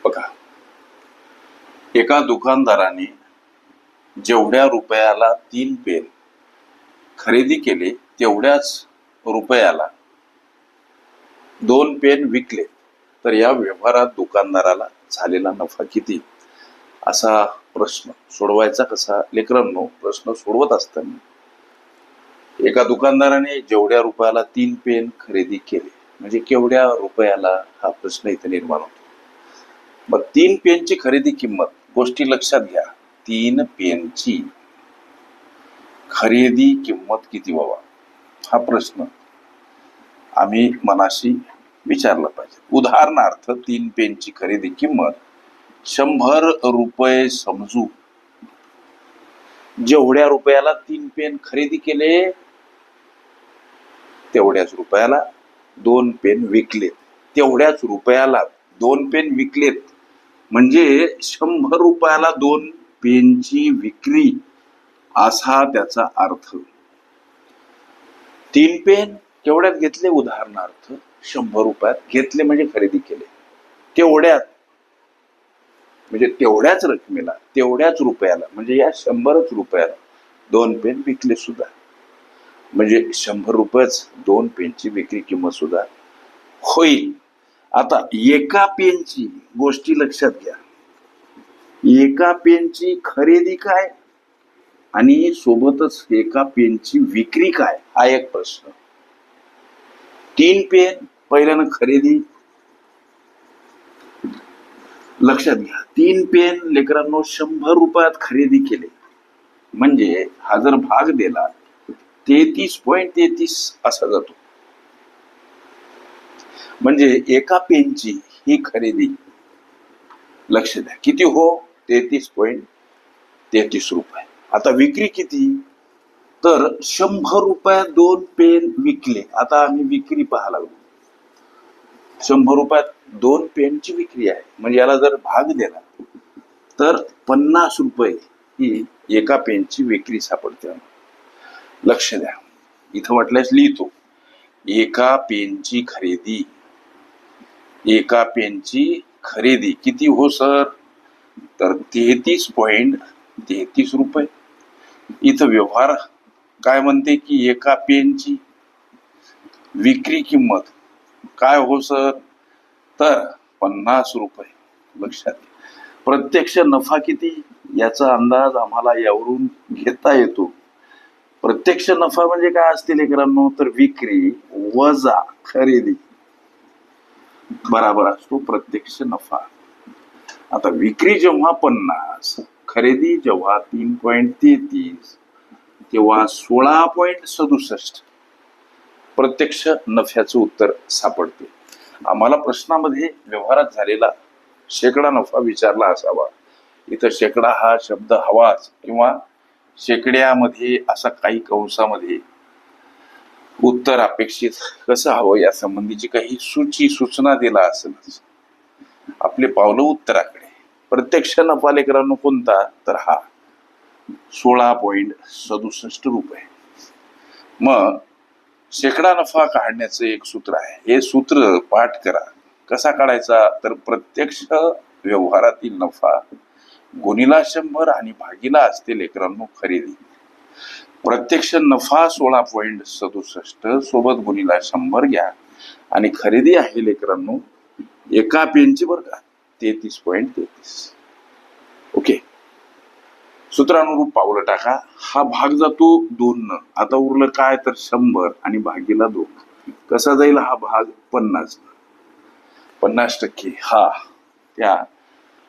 बघा, एका दुकानदाराने जेवढ्या रुपयाला 3 पेन खरेदी केले तेवढ्याच रुपयाला 2 पेन विकले, तर या व्यवहारात दुकानदाराला झालेला नफा किती? असा प्रश्न सोडवायचा कसा? लेकरांनो, प्रश्न सोडवत असताना एका दुकानदाराने जेवढ्या रुपयाला 3 पेन खरेदी केले, म्हणजे केवढ्या रुपयाला, हा प्रश्न इथे निर्माण होतो. मग 3 पेनची खरेदी किंमत, गोष्टी लक्षात घ्या, 3 पेनची खरेदी किंमत किती व्हावा, हा प्रश्न आम्ही मनाशी विचारला पाहिजे. उदाहरणार्थ 3 पेनची खरेदी किंमत 100 रुपये समजू. जेवढ्या रुपयाला 3 पेन खरेदी केले तेवढ्याच रुपयाला 2 पेन विकलेत. तेवढ्याच रुपयाला 2 पेन विकलेत म्हणजे 100 रुपयाला 2 पेनची विक्री, असा त्याचा अर्थ. 3 पेन केवढ्यात घेतले? उदाहरणार्थ 100 रुपयात घेतले, म्हणजे खरेदी केले. तेवढ्यात म्हणजे तेवढ्याच रकमेला, तेवढ्याच रुपयाला, म्हणजे या 100च रुपयाला 2 पेन विकले सुद्धा, म्हणजे 100 रुपयेच 2 पेनची विक्री किंमत सुद्धा होईल. आता एका पेनची, गोष्टी लक्षात घ्या, एका पेनची खरेदी काय आणि सोबतच एका पेनची विक्री काय, हा एक प्रश्न. 3 पेन पहिल्यानं खरेदी, लक्षात घ्या, 3 पेन लेकरांनो 100 रुपयात खरेदी केले, म्हणजे हा जर भाग दिला 33.33 असा जातो. म्हणजे एका पेनची ही खरेदी, लक्ष द्या, किती हो? 33.33 रुपये. आता विक्री किती? तर 100 रुपयात 2 पेन विकले. आता आम्ही विक्री पाहायला लागलो. 100 रुपयात 2 पेनची विक्री आहे, म्हणजे याला जर भाग दिला तर 50 रुपये ही एका पेनची विक्री सापडते. लक्ष द्या, इथं म्हटल्यास लिहितो, एका पेनची खरेदी, एका पेनची खरेदी किती हो सर? तर 33.33 रुपये. इथं व्यवहार काय म्हणते की एका पेनची विक्री किंमत काय हो सर? तर 50 रुपये. लक्षात घ्या, प्रत्यक्ष नफा किती याचा अंदाज आम्हाला यावरून घेता येतो. प्रत्यक्ष नफा म्हणजे काय असते लेकरांनो? तर विक्री वजा खरेदी बराबर असतो प्रत्यक्ष नफा. आता विक्री जेव्हा 50, खरेदी जेव्हा 3.33, तेव्हा 16.67 प्रत्यक्ष नफ्याचं उत्तर सापडते. आम्हाला प्रश्नामध्ये व्यवहारात झालेला शेकडा नफा विचारला असावा. इथं शेकडा हा शब्द हवाच, किंवा शेकड्यामध्ये असा काही कंसामध्ये उत्तर अपेक्षित कसं हवं या संबंधीची काही सूचना दिला असेल. आपले पावलं उत्तराकडे. प्रत्यक्ष नफा लेकरांनो कोणता? तर हा 16.67 रुपये. मग शेकडा नफा काढण्याचं एक सूत्र आहे, हे सूत्र पाठ करा. कसा काढायचा? तर प्रत्यक्ष व्यवहारातील नफा गुणिला 100 आणि भागीला असते लेकरांनो खरेदी. प्रत्यक्ष नफा 16.67 सोबत गुणिला 100 घ्या, आणि खरेदी आहे लेकरांनो एका पेनची बरं का 33.33. ओके, सूत्रानुरूप पावलं टाका. हा भाग जातो 2 न. आता उरलं काय? तर 100 आणि भागीला 2. कसा जाईल हा भाग? 50. 50% हा त्या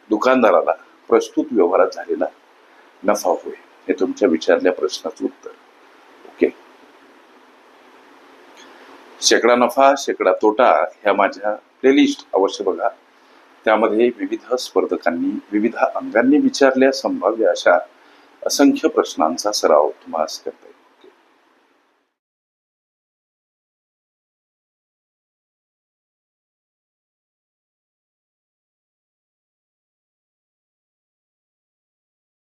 दुकानदाराला प्रस्तुत व्यवहारात झालेला नफा होय. हे तुमच्या विचारल्या प्रश्नाचं उत्तर. ओके, शेकडा नफा शेकडा तोटा ह्या माझ्या प्लेलिस्ट अवश्य बघा. त्यामध्ये विविध स्पर्धकांनी विविध अंगांनी विचारल्या संभाव्य अशा असंख्य प्रश्नांचा सराव तुम्हाला करता येईल.